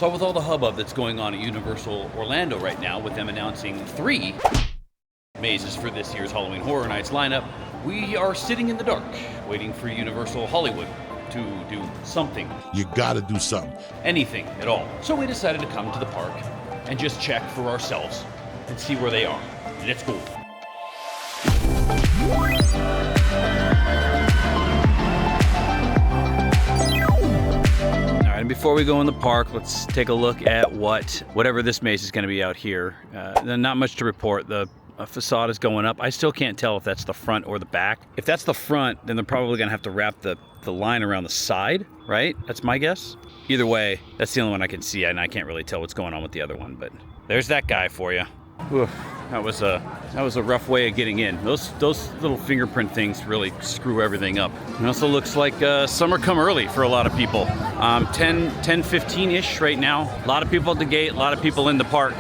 So with all the hubbub that's going on at Universal Orlando right now, with them announcing 3 mazes for this year's Halloween Horror Nights lineup, we are sitting in the dark, waiting for Universal Hollywood to do something. You gotta do something. Anything at all. So we decided to come to the park and just check for ourselves and see where they are. Let's go. And before we go in the park, let's take a look at whatever this maze is going to be out here. Not much to report. The facade is going up. I still can't tell if that's the front or the back. If that's the front, then they're probably going to have to wrap the line around the side, right? That's my guess. Either way, that's the only one I can see, and I can't really tell what's going on with the other one, but there's that guy for you. Oof, that was a rough way of getting in. Those little fingerprint things really screw everything up. It also looks like summer come early for a lot of people. 10:15-ish right now. A lot of people at the gate, a lot of people in the park.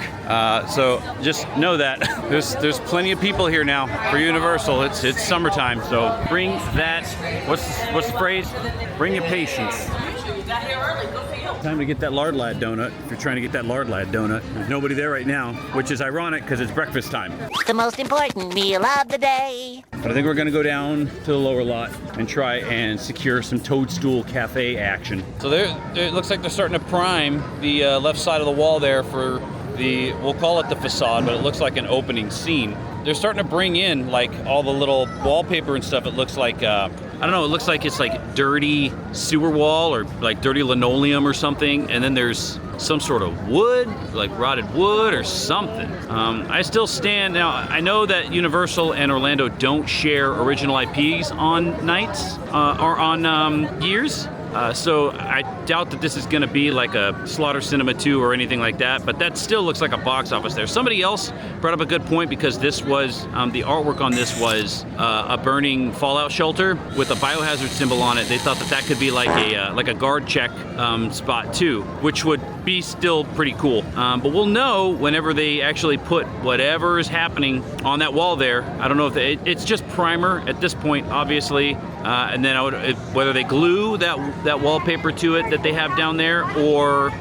So just know that there's plenty of people here now for Universal. It's summertime, so bring that. What's the phrase? Bring your patience. Time to get that lard lad donut. If you're trying to get that lard lad donut, there's nobody there right now, which is ironic because it's breakfast time. The most important meal of the day. But I think we're gonna go down to the lower lot and try and secure some Toadstool Cafe action. So it looks like they're starting to prime the left side of the wall there for we'll call it the facade, but it looks like an opening scene. They're starting to bring in like all the little wallpaper and stuff. It looks like, I don't know, it looks like it's like dirty sewer wall or like dirty linoleum or something. And then there's some sort of wood, like rotted wood or something. I still stand, now I know that Universal and Orlando don't share original IPs on nights or on years. So I doubt that this is going to be like a Slaughter Cinema 2 or anything like that, but that still looks like a box office there. Somebody else brought up a good point because this was, the artwork on this was a burning fallout shelter with a biohazard symbol on it. They thought that could be like a guard check spot too, which would be still pretty cool. But we'll know whenever they actually put whatever is happening on that wall there. I don't know if it's just primer at this point, obviously. And then whether they glue that wallpaper to it that they have down there, or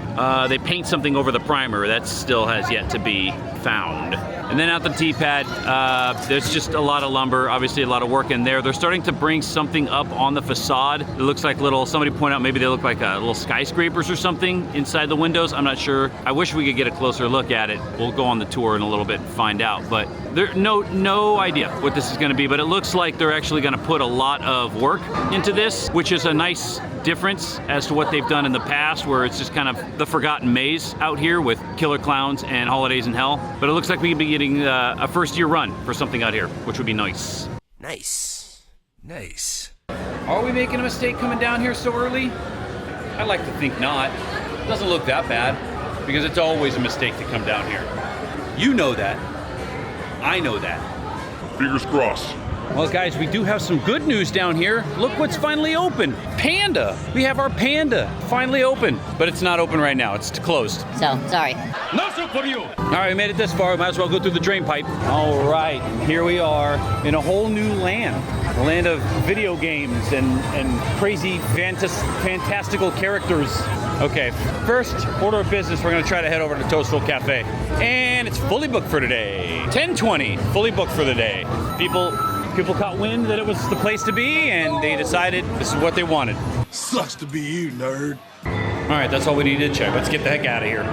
they paint something over the primer, that still has yet to be found. And then out the T-pad, there's just a lot of lumber, obviously a lot of work in there. They're starting to bring something up on the facade. It looks like somebody pointed out maybe they look like little skyscrapers or something inside the windows. I'm not sure. I wish we could get a closer look at it. We'll go on the tour in a little bit and find out. But there's no idea what this is going to be. But it looks like they're actually going to put a lot of work into this, which is a nice difference as to what they've done in the past, where it's just kind of the forgotten maze out here with Killer Clowns and Holidays in Hell. But it looks like we could be getting a first-year run for something out here, which would be nice. Nice. Are we making a mistake coming down here so early? I'd like to think not. It doesn't look that bad, because it's always a mistake to come down here. You know that. I know that. Fingers crossed. Well, guys, we do have some good news down here. Look what's finally open. Panda. We have our Panda finally open, but it's not open right now. It's closed. So, sorry. No soup for you. All right, we made it this far. Might as well go through the drain pipe. All right, here we are in a whole new land. A land of video games and crazy, fantastical characters. Okay, first order of business, we're gonna try to head over to Toadstool Cafe. And it's fully booked for today. 10:20, fully booked for the day. People caught wind that it was the place to be, and they decided this is what they wanted. Sucks to be you, nerd. All right, that's all we needed to check. Let's get the heck out of here.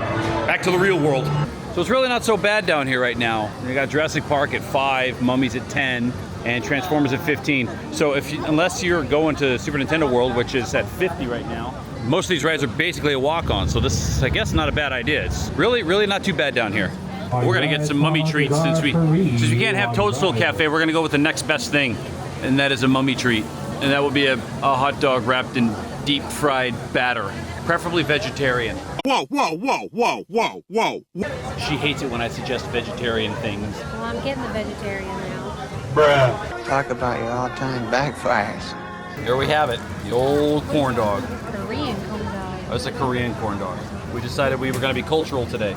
Back to the real world. So it's really not so bad down here right now. We got Jurassic Park at 5, Mummies at 10, and Transformers at 15. So unless you're going to Super Nintendo World, which is at 50 right now, most of these rides are basically a walk-on. So this is, I guess, not a bad idea. It's really not too bad down here. We're gonna get some mummy treats since we can't have Toadstool Cafe. We're gonna go with the next best thing, and that is a mummy treat, and that will be a hot dog wrapped in deep fried batter, preferably vegetarian. Whoa. She hates it when I suggest vegetarian things. Well, I'm getting the vegetarian now. Bruh. Talk about your all-time backfires. Here we have it, the old corn dog. Korean corn dog. That's a Korean corn dog. We decided we were gonna be cultural today.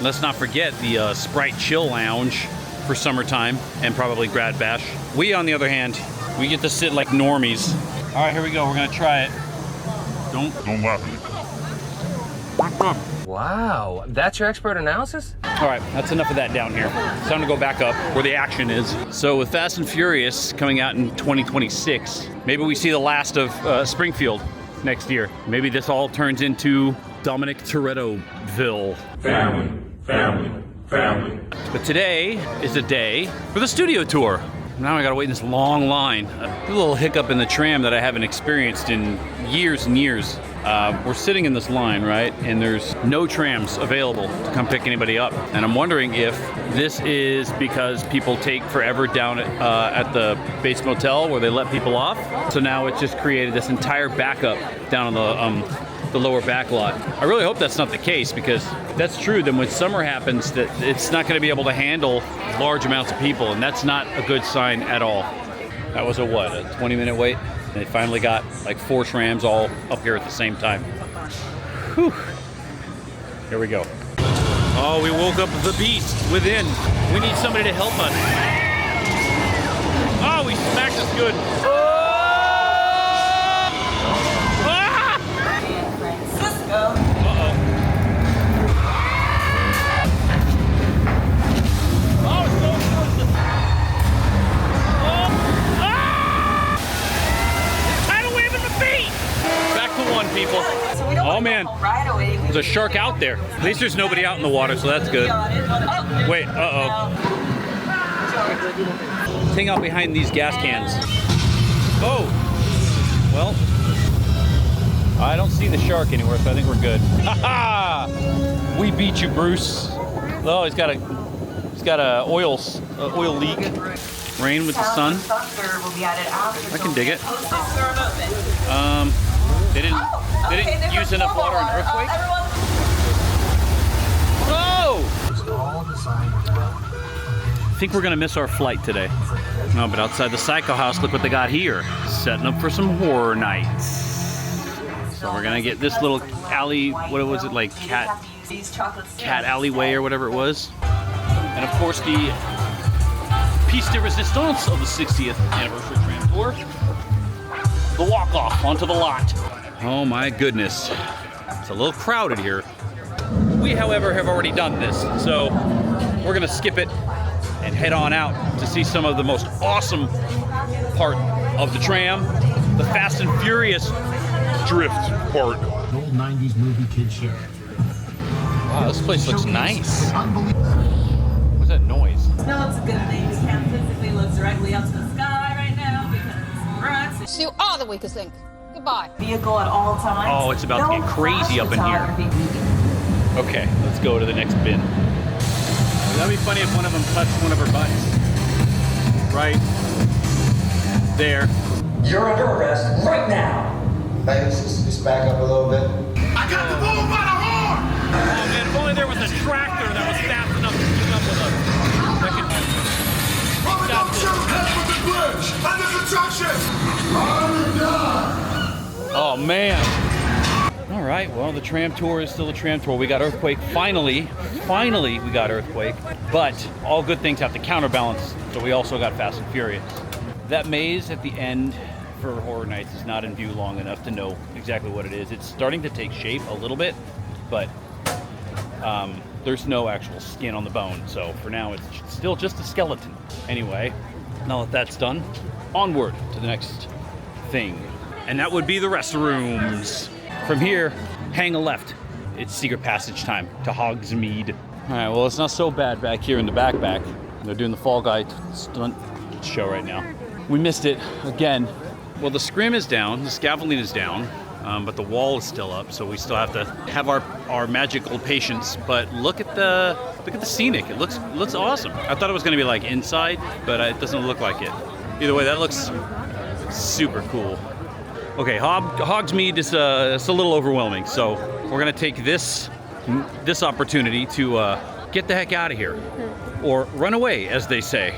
Let's not forget the Sprite Chill Lounge for summertime and probably Grad Bash. We, on the other hand, we get to sit like normies. All right, here we go. We're gonna try it. Don't Don't laugh at me. Wow, that's your expert analysis? All right, that's enough of that down here. It's time to go back up where the action is. So with Fast and Furious coming out in 2026, maybe we see the last of Springfield next year. Maybe this all turns into Dominic Torettoville. Family. But today is a day for the studio tour. Now I gotta wait in this long line. A little hiccup in the tram that I haven't experienced in years and years. We're sitting in this line, right? And there's no trams available to come pick anybody up. And I'm wondering if this is because people take forever down at the base motel where they let people off. So now it's just created this entire backup down on the lower back lot. I really hope that's not the case, because if that's true, then when summer happens, that it's not gonna be able to handle large amounts of people, and that's not a good sign at all. That was a 20-minute wait? They finally got like 4 trams all up here at the same time. Whew. Here we go. Oh, we woke up the beast within. We need somebody to help us. Oh, we smacked us good. People. Oh man, there's a shark out there. At least there's nobody out in the water, so that's good. Wait, hang out behind these gas cans. Oh, well, I don't see the shark anywhere, so I think we're good. Ha-ha! We beat you, Bruce. Oh, he's got a oil leak. Rain with the sun. I can dig it. They didn't use enough water in earthquake? Oh! I think we're gonna miss our flight today. No, but outside the Psycho House, look what they got here. Setting up for some horror nights. So we're gonna get this little alley, what was it, like cat alleyway or whatever it was. And of course the piece de resistance of the 60th anniversary tram tour. The walk-off onto the lot. Oh my goodness. It's a little crowded here. We, however, have already done this, so we're gonna skip it and head on out to see some of the most awesome part of the tram, the Fast and Furious drift part. An old 90s movie kid show. Wow, this place looks nice. What's that noise? No, it's a good thing. We can't physically look directly up to the sky right now because it's You are the weakest link. Goodbye. vehicle at all times. Oh, it's about to get crazy up in here. Okay, let's go to the next bin. That'd be funny if one of them touched one of her butts. Right there. You're under arrest right now. Hey, let's just back up a little bit. I got the bull by the horn! Oh man, if only there was a tractor that was fast enough to keep up with us. That could... Probably don't shoot head with the bridge! Under construction! Oh man. All right, well, the tram tour is still a tram tour. We got Earthquake, finally we got Earthquake. But all good things have to counterbalance, so we also got Fast and Furious. That maze at the end for Horror Nights is not in view long enough to know exactly what it is. It's starting to take shape a little bit, but there's no actual skin on the bone. So for now, it's still just a skeleton. Anyway, now that that's done, onward to the next thing. And that would be the restrooms. From here, hang a left. It's secret passage time to Hogsmeade. All right, well, it's not so bad back here in the backpack. They're doing the Fall Guy stunt show right now. We missed it again. Well, the scrim is down, the scaffolding is down, but the wall is still up, so we still have to have our magical patience. But look at the scenic. It looks awesome. I thought it was going to be like inside, but it doesn't look like it. Either way, that looks super cool. Okay, Hogsmeade is it's a little overwhelming, so we're gonna take this opportunity to get the heck out of here, or run away, as they say.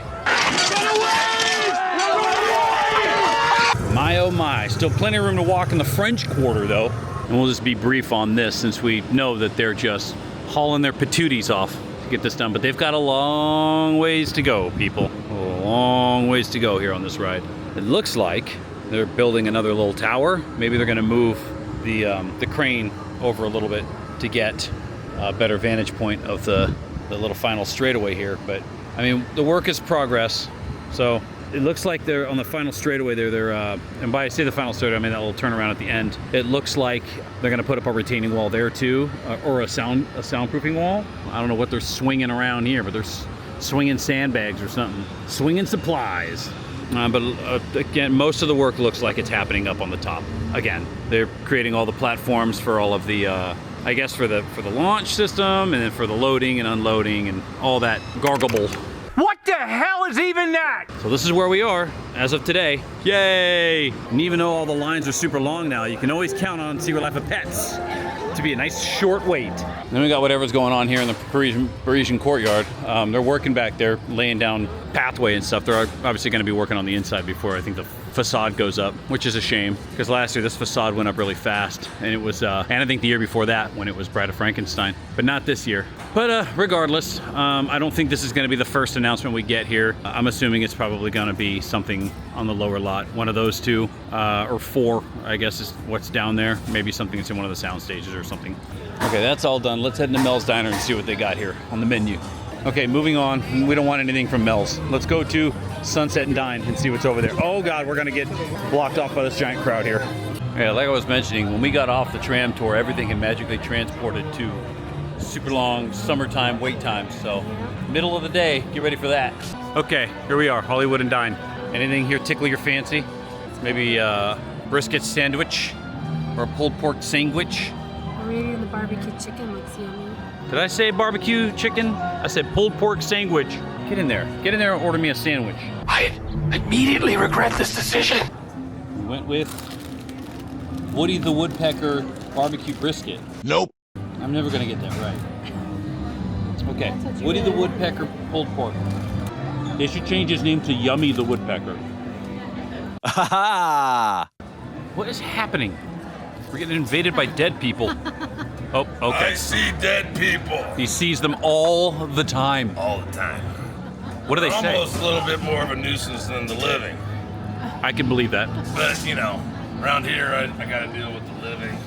My oh my, still plenty of room to walk in the French Quarter though, and we'll just be brief on this since we know that they're just hauling their patooties off to get this done. But they've got a long ways to go, people. A long ways to go here on this ride. It looks like they're building another little tower. Maybe they're gonna move the crane over a little bit to get a better vantage point of the little final straightaway here. But I mean, the work is progress. So it looks like they're on the final straightaway there. And by I say the final straightaway, I mean that little turnaround at the end. It looks like they're gonna put up a retaining wall there too, or a soundproofing wall. I don't know what they're swinging around here, but they're swinging sandbags or something. Swinging supplies. But again, most of the work looks like it's happening up on the top. Again, they're creating all the platforms for all of the, I guess for the launch system, and then for the loading and unloading and all that gargle. What the hell is even that? So this is where we are as of today. Yay! And even though all the lines are super long now, you can always count on Secret Life of Pets to be a nice short wait. Then we got whatever's going on here in the Parisian courtyard. They're working back there, laying down pathway and stuff. They're obviously going to be working on the inside before I think the facade goes up, which is a shame because last year this facade went up really fast, and it was, and I think the year before that when it was Bride of Frankenstein, but not this year. But regardless, I don't think this is going to be the first announcement we get here. I'm assuming it's probably going to be something on the lower lot, one of those two, or four, I guess is what's down there. Maybe something that's in one of the sound stages or something. Okay, that's all done. Let's head to Mel's Diner and see what they got here on the menu. Okay, moving on. We don't want anything from Mel's. Let's go to Sunset and Dine and see what's over there. Oh God, we're gonna get blocked off by this giant crowd here. Yeah, like I was mentioning, when we got off the tram tour, everything had magically transported to super long summertime wait times. So, middle of the day, get ready for that. Okay, here we are, Hollywood and Dine. Anything here tickle your fancy? Maybe a brisket sandwich or a pulled pork sandwich? I'm eating the barbecue chicken. Looks yummy. Did I say barbecue chicken? I said pulled pork sandwich. Get in there. Get in there and order me a sandwich. I immediately regret this decision. We went with Woody the Woodpecker barbecue brisket. Nope. I'm never gonna get that right. Okay, Woody the Woodpecker pulled pork. They should change his name to Yummy the Woodpecker. What is happening? We're getting invaded by dead people. Oh, okay. I see dead people. He sees them all the time. All the time. What do they say? Almost a little bit more of a nuisance than the living. I can believe that. But, you know, around here, I gotta deal with the living.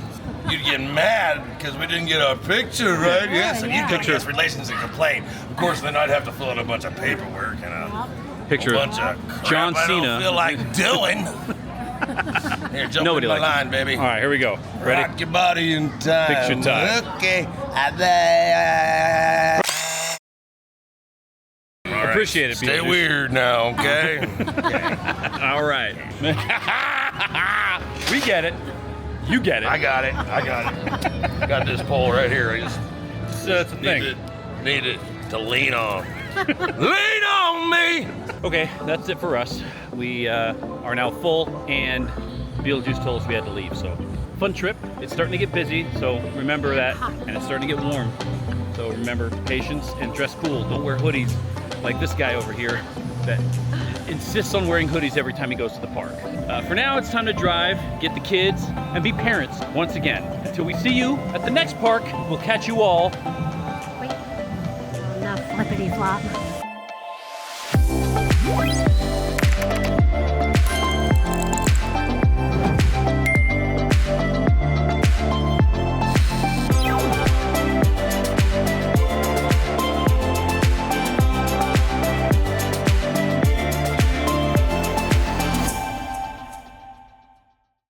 You'd get mad because we didn't get our picture, right? Yes, and you'd go against relations and complain. Of course, then I'd have to fill out a bunch of paperwork and a Picture bunch of crap John Cena. I don't feel like doing. Here, jump Nobody in my likes line, baby. All right, here we go. Ready? Rock your body in time. Picture time. Okay. Appreciate it, Stay Beetlejuice. weird now, okay? All right. We get it. You get it. I got it. Got this pole right here. I just That's the thing. need it to lean on. Lean on me! Okay, that's it for us. We are now full, and Beetlejuice told us we had to leave, so fun trip. It's starting to get busy, so remember that, and it's starting to get warm. So remember, patience and dress cool. Don't wear hoodies like this guy over here that insists on wearing hoodies every time he goes to the park. For now, it's time to drive, get the kids, and be parents once again. Until we see you at the next park, we'll catch you all. Wait. Oh, no, flippity flop.